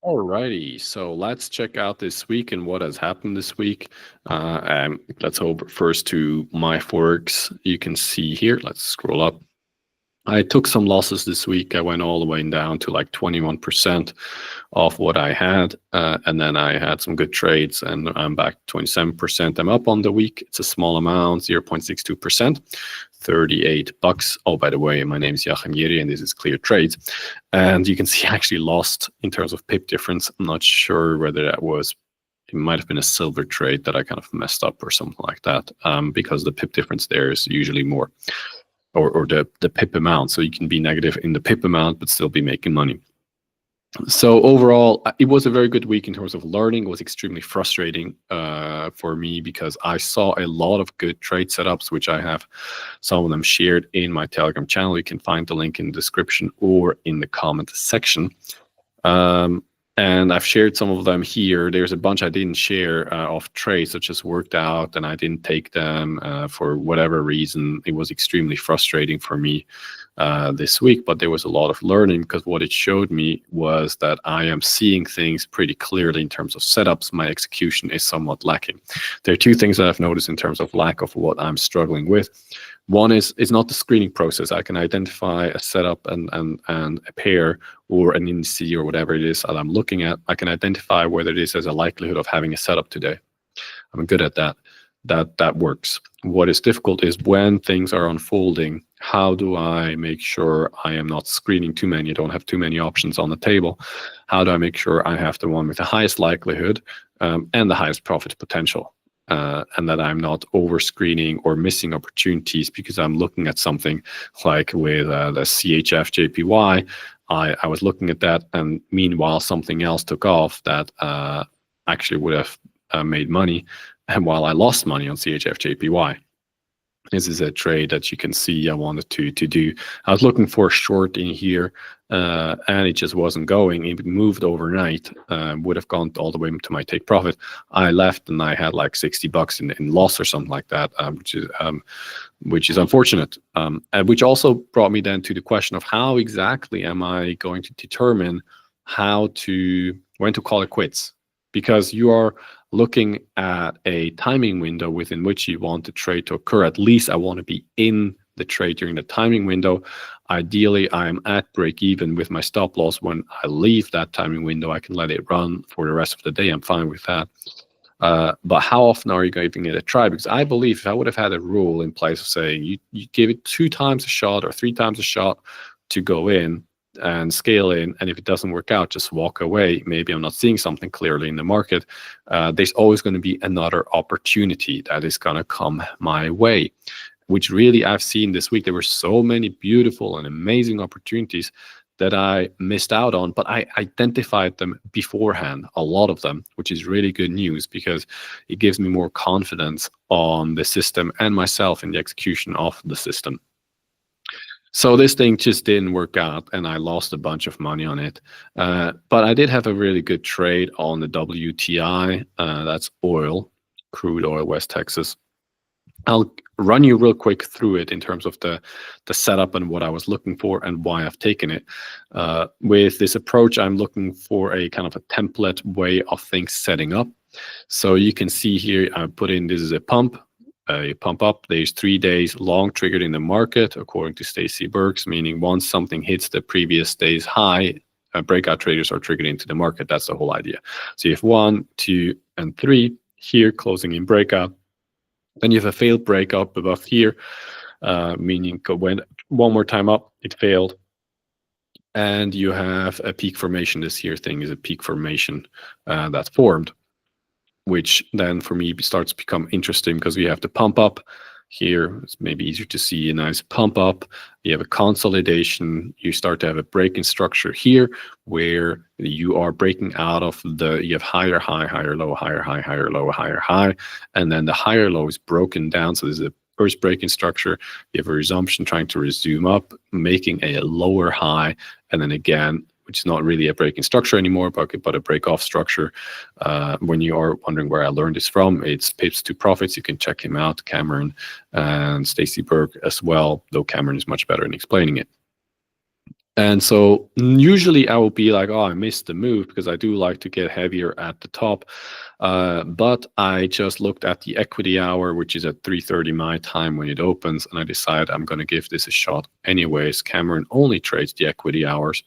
Alrighty, so let's check out this week and what has happened this week. And let's go first to my forex. You can see here, let's scroll up. I took some losses this week. I went all the way down to like 21% of what I had. And then I had some good trades and I'm back 27%. I'm up on the week. It's a small amount, 0.62%, $38. Oh, by the way, my name is Joachim Yeri and this is Clear Trades. And you can see I actually lost in terms of pip difference. I'm not sure whether that was it might have been a silver trade that I kind of messed up or something like that, because the pip difference there is usually more, or the pip amount. So you can be negative in the pip amount, but still be making money. So overall, it was a very good week in terms of learning. It was extremely frustrating for me because I saw a lot of good trade setups, which I have some of them shared in my Telegram channel. You can find the link in the description or in the comment section. And I've shared some of them here. There's a bunch I didn't share of trades that just worked out and I didn't take them for whatever reason. It was extremely frustrating for me this week, but there was a lot of learning because what it showed me was that I am seeing things pretty clearly in terms of setups. My execution is somewhat lacking. There are two things that I've noticed in terms of lack of what I'm struggling with. One is it's not the screening process. I can identify a setup and a pair or an indice or whatever it is that I'm looking at. I can identify whether this has a likelihood of having a setup today. I'm good at that. That works. What is difficult is when things are unfolding, how do I make sure I am not screening too many, don't have too many options on the table? How do I make sure I have the one with the highest likelihood and the highest profit potential? And that I'm not over screening or missing opportunities because I'm looking at something like with the CHF JPY. I was looking at that, and meanwhile something else took off that actually would have made money, and while I lost money on CHF JPY. This is a trade that you can see I wanted to do. I was looking for a short in here, and it just wasn't going. It moved overnight, would have gone all the way to my take profit. I left and I had like $60 in loss or something like that, which is unfortunate. And which also brought me then to the question of how exactly am I going to determine when to call it quits? Because you are looking at a timing window within which you want the trade to occur. At least I want to be in the trade during the timing window. Ideally, I'm at break even with my stop loss. When I leave that timing window, I can let it run for the rest of the day. I'm fine with that. But how often are you giving it a try? Because I believe if I would have had a rule in place of saying you give it 2 times a shot or 3 times a shot to go in and scale in, and if it doesn't work out, just walk away. Maybe I'm not seeing something clearly in the market. There's always going to be another opportunity that is going to come my way, which really I've seen this week. There were so many beautiful and amazing opportunities that I missed out on, but I identified them beforehand, a lot of them, which is really good news because it gives me more confidence on the system and myself in the execution of the system. So this thing just didn't work out and I lost a bunch of money on it. But I did have a really good trade on the WTI. That's oil, crude oil, West Texas. I'll run you real quick through it in terms of the setup and what I was looking for and why I've taken it. With this approach, I'm looking for a kind of a template way of things setting up. So you can see here, I put in this is a pump up. There's 3 days long triggered in the market, according to Stacy Burks, meaning once something hits the previous day's high, breakout traders are triggered into the market. That's the whole idea. So you have 1, 2, and 3 here closing in breakout. Then you have a failed breakout above here, meaning went one more time up, it failed. And you have a peak formation. This here thing is a peak formation that formed, which then for me starts to become interesting because we have the pump up here. It's maybe easier to see a nice pump up. You have a consolidation. You start to have a breaking structure here where you are breaking out of you have higher high, higher low, higher high, higher low, higher high. And then the higher low is broken down. So there's a first breaking structure. You have a resumption trying to resume up, making a lower high. And then again, which is not really a breaking structure anymore, but a break-off structure. When you are wondering where I learned this from, it's Pips to Profits. You can check him out, Cameron and Stacy Burke as well, though Cameron is much better in explaining it. And so usually I will be like, oh, I missed the move, because I do like to get heavier at the top. But I just looked at the equity hour, which is at 3:30 my time when it opens, and I decided I'm going to give this a shot anyways. Cameron only trades the equity hours.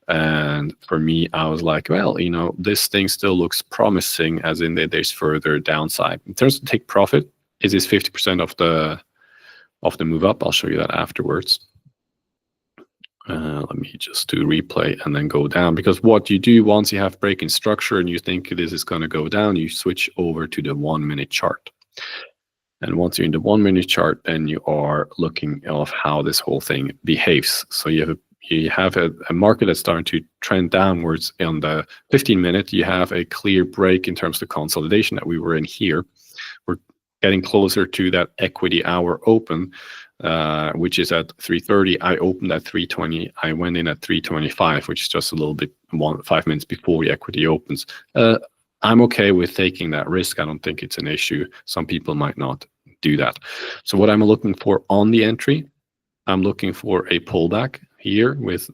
And for me, I was like, well, this thing still looks promising, as in that there's further downside. In terms of take profit, it is 50% of the move up. I'll show you that afterwards. Let me just do replay and then go down, because what you do once you have break in structure and you think this is going to go down, you switch over to the 1 minute chart. And once you're in the 1 minute chart, then you are looking at how this whole thing behaves. So you have a market that's starting to trend downwards. On the 15 minute, you have a clear break in terms of consolidation that we were in here. We're getting closer to that equity hour open, which is at 3:30. I opened at 3:20. I went in at 3:25, which is just a little bit 5 minutes before the equity opens. I'm okay with taking that risk. I don't think it's an issue. Some people might not do that. So what I'm looking for on the entry, I'm looking for a pullback here with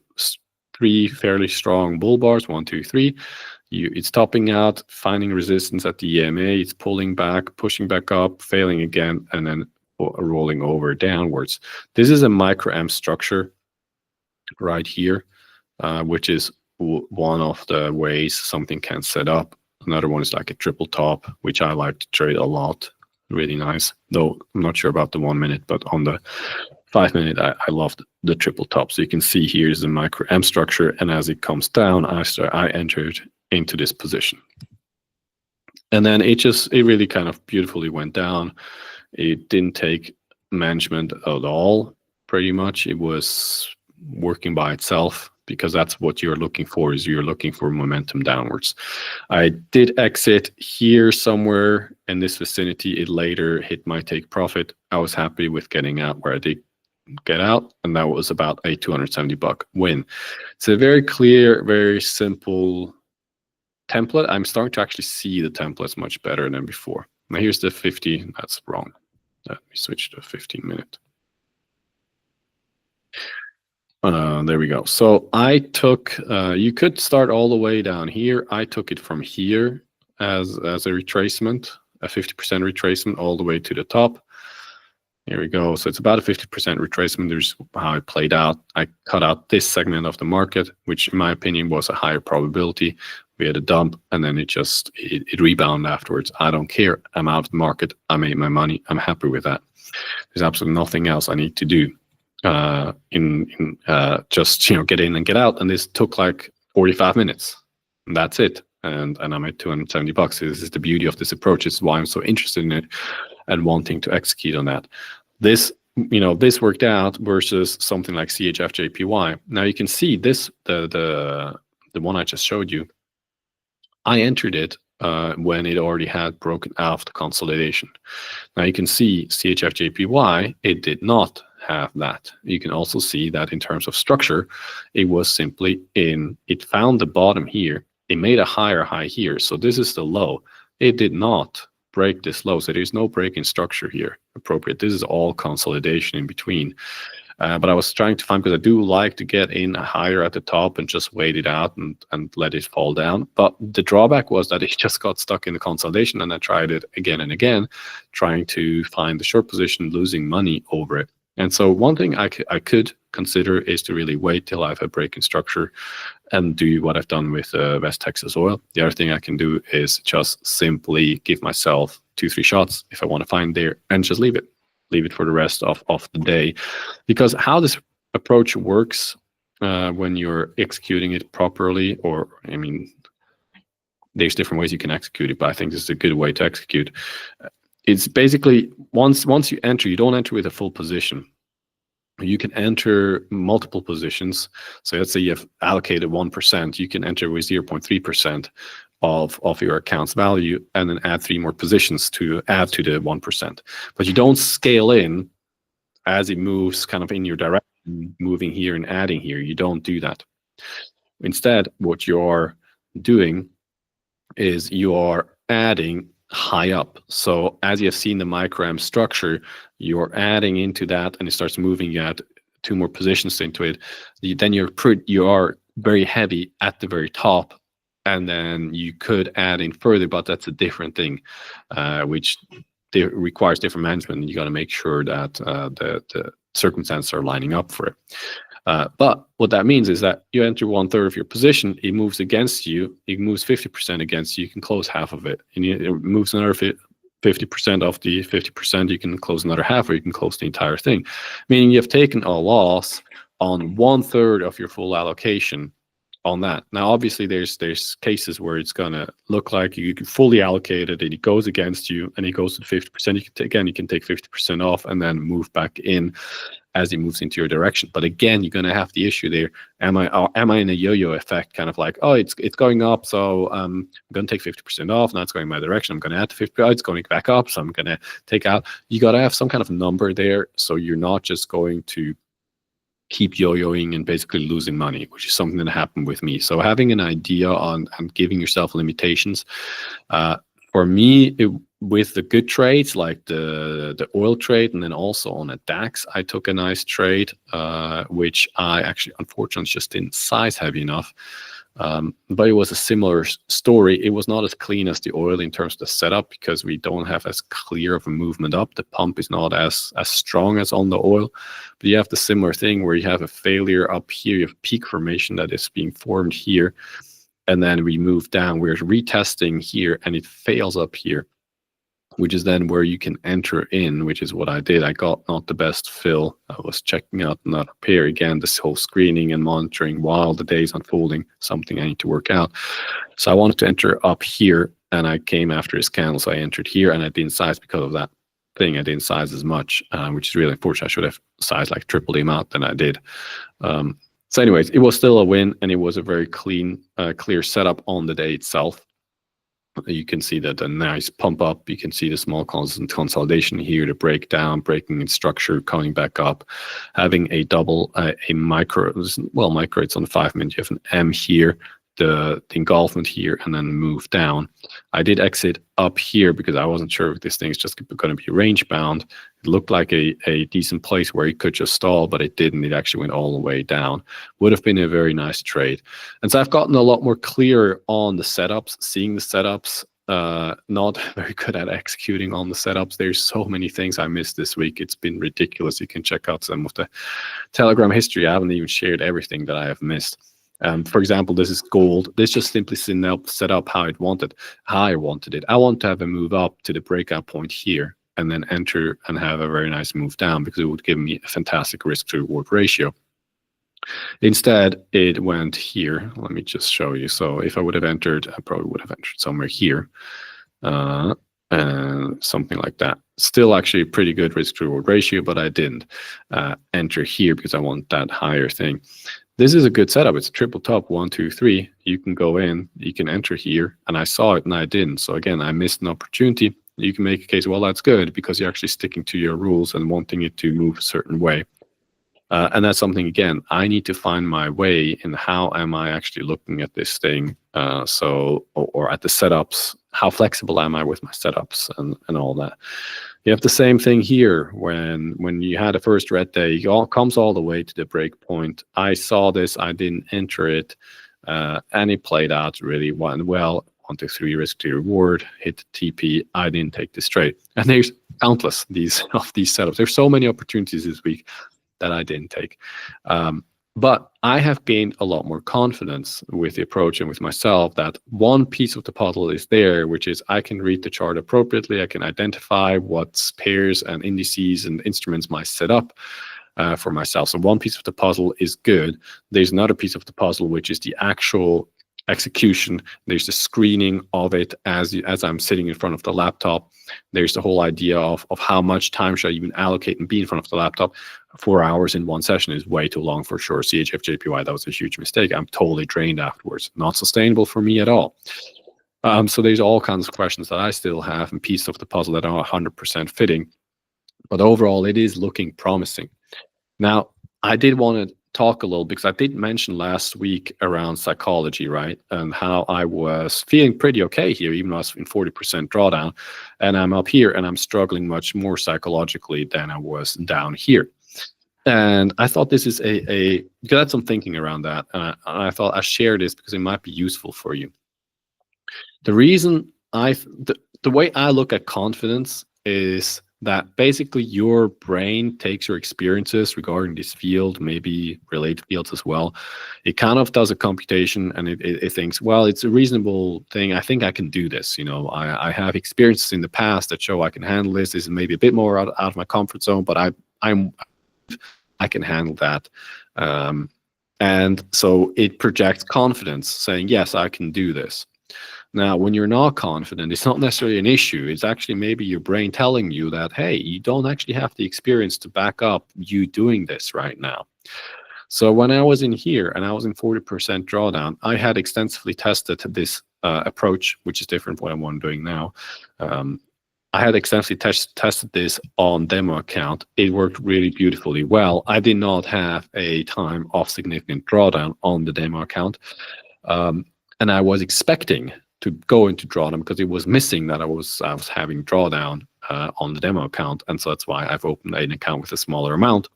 3 fairly strong bull bars, 1, 2, 3. It's topping out, finding resistance at the EMA. It's pulling back, pushing back up, failing again, and then rolling over downwards. This is a micro amp structure right here, which is one of the ways something can set up. Another one is like a triple top, which I like to trade a lot. Really nice. Though I'm not sure about the 1 minute, but on the 5 minute, I love the triple top. So you can see here's the micro amp structure, and as it comes down, I entered into this position. And then it really kind of beautifully went down. It didn't take management at all, pretty much. It was working by itself, because that's what you're looking for, is you're looking for momentum downwards. I did exit here somewhere in this vicinity. It later hit my take profit. I was happy with getting out where I did get out, and that was about a $270 win. It's a very clear, very simple template. I'm starting to actually see the templates much better than before. Now here's the 50. That's wrong. Let me switch to 15 minute. There we go. So I took, you could start all the way down here. I took it from here as a retracement, a 50% retracement all the way to the top. Here we go. So it's about a 50% retracement. There's how it played out. I cut out this segment of the market, which in my opinion was a higher probability. We had a dump, and then it rebounded afterwards. I don't care. I'm out of the market. I made my money. I'm happy with that. There's absolutely nothing else I need to do. Just get in and get out, and this took like 45 minutes, and that's it. And I'm at $270. This is the beauty of this approach. This is why I'm so interested in it and wanting to execute on that. This worked out versus something like CHF-JPY. Now you can see this, the one I just showed you. I entered it when it already had broken out of the consolidation. Now you can see CHF-JPY, it did not have that. You can also see that in terms of structure, it was simply it found the bottom here. It made a higher high here. So this is the low. It did not break this low. So there's no break in structure here appropriate. This is all consolidation in between. But I was trying to find, because I do like to get in higher at the top and just wait it out and let it fall down. But the drawback was that it just got stuck in the consolidation, and I tried it again and again, trying to find the short position, losing money over it. And so one thing I could consider is to really wait till I have a break in structure and do what I've done with West Texas Oil. The other thing I can do is just simply give myself 2-3 shots if I want to find there, and just leave it for the rest of the day. Because how this approach works when you're executing it properly, or there's different ways you can execute it, but I think this is a good way to execute. It's basically once you enter, you don't enter with a full position. You can enter multiple positions. So let's say you have allocated 1%, you can enter with 0.3% of your account's value, and then add 3 more positions to add to the 1%. But you don't scale in as it moves kind of in your direction, moving here and adding here. You don't do that. Instead, what you're doing is you are adding high up. So as you have seen the micro amp structure, you're adding into that, and it starts moving at 2 more positions into it, then you are very heavy at the very top, and then you could add in further, but that's a different thing, which requires different management. You got to make sure that the circumstances are lining up for it. But what that means is that you enter 1/3 of your position, it moves against you, it moves 50% against you, you can close half of it. And it moves another 50% of the 50%, you can close another half, or you can close the entire thing. Meaning you've taken a loss on 1/3 of your full allocation on that. Now, obviously, there's cases where it's gonna look like you can fully allocate it, and it goes against you, and it goes to 50%. You can take 50% off and then move back in as it moves into your direction. But again, you're gonna have the issue there. Am I in a yo-yo effect? Kind of like, oh, it's going up, so I'm gonna take 50% off. Now it's going my direction. I'm gonna add to 50. Oh, it's going back up, so I'm gonna take out. You gotta have some kind of number there, so you're not just going to keep yo-yoing and basically losing money, which is something that happened with me. So having an idea on giving yourself limitations. For me, with the good trades like the oil trade, and then also on a DAX, I took a nice trade, which I actually unfortunately just didn't size heavy enough. But it was a similar story. It was not as clean as the oil in terms of the setup, because we don't have as clear of a movement up. The pump is not as strong as on the oil, but you have the similar thing where you have a failure up here. You have peak formation that is being formed here, and then we move down. We're retesting here, and it fails up here, which is then where you can enter in, which is what I did. I got not the best fill. I was checking out that up here again, this whole screening and monitoring while the day's unfolding, something I need to work out. So I wanted to enter up here, and I came after his candle. So I entered here, and I didn't size because of that thing. I didn't size as much, which is really unfortunate. I should have sized like triple the amount than I did. So anyways, it was still a win, and it was a very clean, clear setup on the day itself. You can see that a nice pump up. You can see the small constant consolidation here, the breakdown, breaking in structure, coming back up, having a double, a micro, well, micro, it's on the 5 minute. You have an M here, the engulfment here, and then move down. I did exit up here because I wasn't sure if this thing is just going to be range bound. It looked like a decent place where it could just stall, but it didn't. It actually went all the way down. Would have been a very nice trade. And so I've gotten a lot more clear on the setups, seeing the setups, not very good at executing on the setups. There's so many things I missed this week. It's been ridiculous. You can check out some of the Telegram history. I haven't even shared everything that I have missed. For example, this is gold. This just simply set up how I wanted it. I want to have a move up to the breakout point here, and then enter and have a very nice move down, because it would give me a fantastic risk to reward ratio. Instead, it went here. Let me just show you. So if I would have entered, I probably would have entered somewhere here, and something like that. Still actually a pretty good risk to reward ratio, but I didn't enter here because I want that higher thing. This is a good setup. It's a triple top, 1, 2, 3. You can go in, you can enter here, and I saw it and I didn't. So again, I missed an opportunity. You can make a case, well, that's good because you're actually sticking to your rules and wanting it to move a certain way. And that's something, again, I need to find my way in how am I actually looking at this thing. Or at the setups, how flexible am I with my setups and all that. You have the same thing here when you had a first red day, it comes all the way to the break point. I saw this, I didn't enter it, and it played out really well. 1, 2, 3 risk to reward, hit the TP. I didn't take this trade. And there's countless of these setups. There's so many opportunities this week that I didn't take. But I have gained a lot more confidence with the approach and with myself that one piece of the puzzle is there, which is I can read the chart appropriately. I can identify what pairs and indices and instruments might set up for myself. So one piece of the puzzle is good. There's another piece of the puzzle, which is the actual execution. There's the screening of it as I'm sitting in front of the laptop. There's the whole idea of how much time should I even allocate and be in front of the laptop. 4 hours in one session is way too long for sure. CHF JPY, that was a huge mistake. I'm totally drained afterwards. Not sustainable for me at all. So there's all kinds of questions that I still have and pieces of the puzzle that are 100% fitting. But overall, it is looking promising. Now, I did want to talk a little, because I did mention last week around psychology, right? And how I was feeling pretty okay here, even though I was in 40% drawdown. And I'm up here and I'm struggling much more psychologically than I was down here. And I thought this is because I had some thinking around that. And I thought I'll share this because it might be useful for you. The reason the way I look at confidence is that basically your brain takes your experiences regarding this field, maybe related fields as well. It kind of does a computation and it thinks, well, it's a reasonable thing. I think I can do this. You know, I have experiences in the past that show I can handle this. This is maybe a bit more out of my comfort zone, but I can handle that. And so it projects confidence, saying, yes, I can do this. Now, when you're not confident, it's not necessarily an issue. It's actually maybe your brain telling you that, hey, you don't actually have the experience to back up you doing this right now. So when I was in here and I was in 40% drawdown, I had extensively tested this approach, which is different from what I'm doing now. I had extensively tested this on demo account. It worked really beautifully well. I did not have a time of significant drawdown on the demo account. And I was expecting to go into drawdown because it was missing that I was having drawdown on the demo account. And so that's why I've opened an account with a smaller amount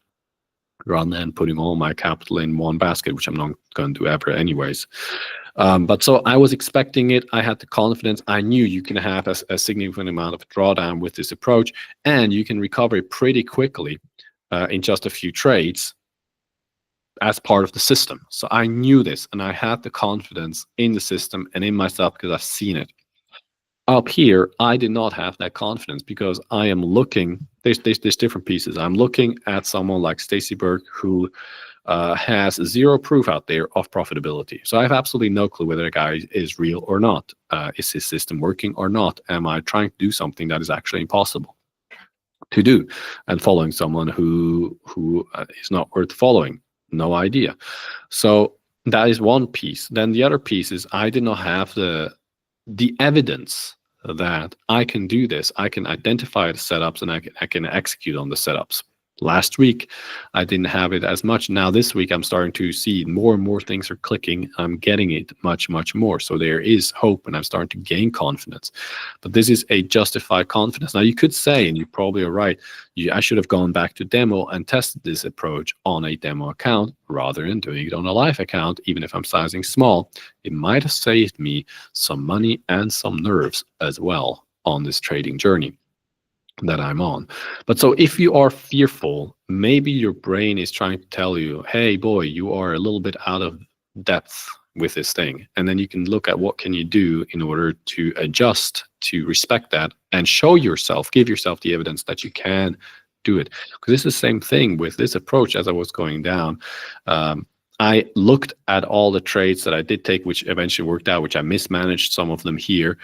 rather than putting all my capital in one basket, which I'm not going to do ever anyways. But so I was expecting it. I had the confidence. I knew you can have a significant amount of drawdown with this approach, and you can recover it pretty quickly in just a few trades as part of the system. So I knew this, and I had the confidence in the system and in myself because I've seen it. Up here, I did not have that confidence because I am looking, there's different pieces. I'm looking at someone like Stacy Burke who has zero proof out there of profitability. So I have absolutely no clue whether a guy is real or not. Is his system working or not? Am I trying to do something that is actually impossible to do and following someone who is not worth following? No idea. So that is one piece. Then the other piece is I did not have the evidence that I can do this. I can identify the setups and I can execute on the setups. Last week, I didn't have it as much. Now this week, I'm starting to see more and more things are clicking. I'm getting it much, much more. So there is hope and I'm starting to gain confidence. But this is a justified confidence. Now you could say, and you probably are right, I should have gone back to demo and tested this approach on a demo account rather than doing it on a live account, even if I'm sizing small. It might have saved me some money and some nerves as well on this trading journey that I'm on. But so if you are fearful, maybe your brain is trying to tell you, hey boy, you are a little bit out of depth with this thing. And then you can look at what can you do in order to adjust to respect that and show yourself, give yourself the evidence that you can do it. Because it's the same thing with this approach as I was going down. I looked at all the trades that I did take, which eventually worked out, which I mismanaged some of them here.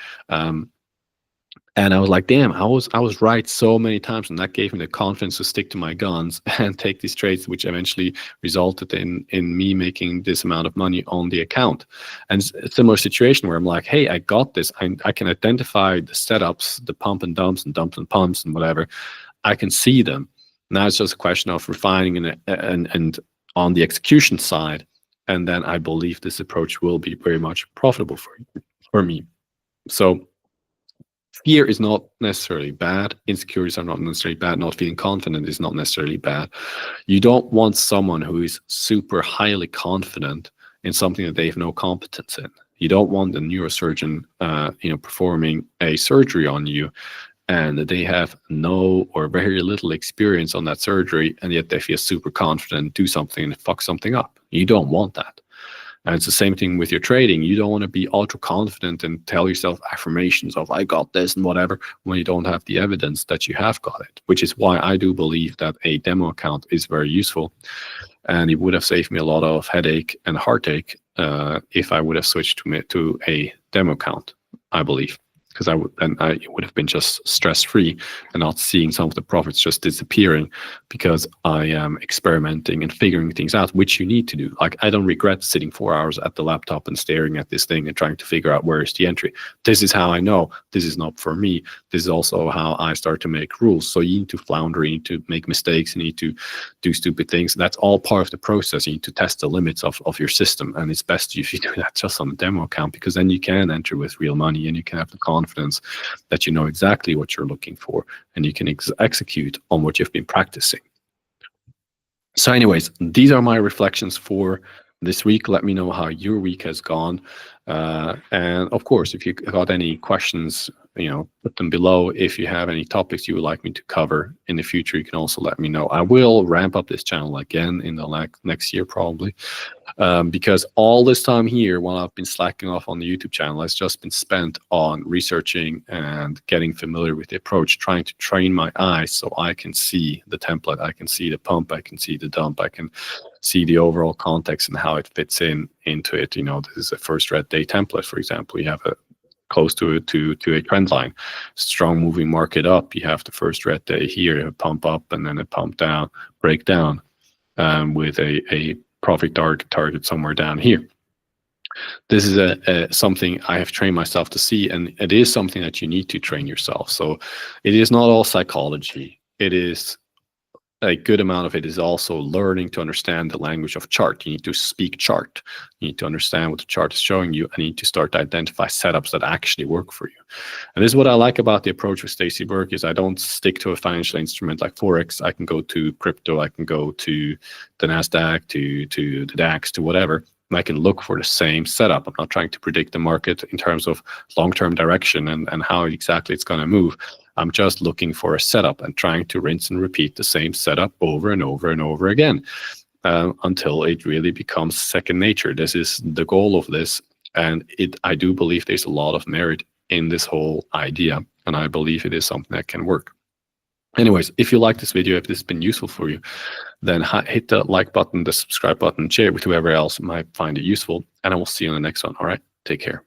And I was like, damn, I was right so many times, and that gave me the confidence to stick to my guns and take these trades, which eventually resulted in me making this amount of money on the account. And a similar situation where I'm like, hey, I got this. I can identify the setups, the pump and dumps and pumps and whatever. I can see them. Now it's just a question of refining and on the execution side. And then I believe this approach will be very much profitable for me. So fear is not necessarily bad. Insecurities are not necessarily bad. Not feeling confident is not necessarily bad. You don't want someone who is super highly confident in something that they have no competence in. You don't want a neurosurgeon, performing a surgery on you, and they have no or very little experience on that surgery, and yet they feel super confident, do something and fuck something up. You don't want that. And it's the same thing with your trading. You don't want to be ultra confident and tell yourself affirmations of I got this and whatever when you don't have the evidence that you have got it, which is why I do believe that a demo account is very useful. And it would have saved me a lot of headache and heartache if I would have switched to a demo account, I believe. Because I would have been just stress-free and not seeing some of the profits just disappearing because I am experimenting and figuring things out, which you need to do. Like, I don't regret sitting 4 hours at the laptop and staring at this thing and trying to figure out where is the entry. This is how I know this is not for me. This is also how I start to make rules. So you need to flounder, you need to make mistakes, you need to do stupid things. That's all part of the process. You need to test the limits of your system. And it's best if you do that just on a demo account, because then you can enter with real money and you can have the confidence that you know exactly what you're looking for and you can execute on what you've been practicing. So anyways, these are my reflections for this week. Let me know how your week has gone. And of course, if you got any questions, put them below. If you have any topics you would like me to cover in the future, you can also let me know. I will ramp up this channel again in the next year probably. Because all this time here, while I've been slacking off on the YouTube channel, has just been spent on researching and getting familiar with the approach, trying to train my eyes so I can see the template, I can see the pump, I can see the dump, I can see the overall context and how it fits into it. This is a first red day template, for example. You have a close to a trend line, strong moving market up. You have the first red day here, a pump up and then a pump down, break down, with a profit target somewhere down here. This is something I have trained myself to see, and it is something that you need to train yourself. So it is not all psychology. It is a good amount of it is also learning to understand the language of chart. You need to speak chart. You need to understand what the chart is showing you, and you need to start to identify setups that actually work for you. And this is what I like about the approach with Stacy Burke is I don't stick to a financial instrument like Forex. I can go to crypto, I can go to the NASDAQ, to the DAX, to whatever. And I can look for the same setup. I'm not trying to predict the market in terms of long-term direction and how exactly it's going to move. I'm just looking for a setup and trying to rinse and repeat the same setup over and over and over again until it really becomes second nature. This is the goal of this. And I do believe there's a lot of merit in this whole idea. And I believe it is something that can work. Anyways, if you like this video, if this has been useful for you, then hit the like button, the subscribe button, share it with whoever else might find it useful. And I will see you on the next one. All right, take care.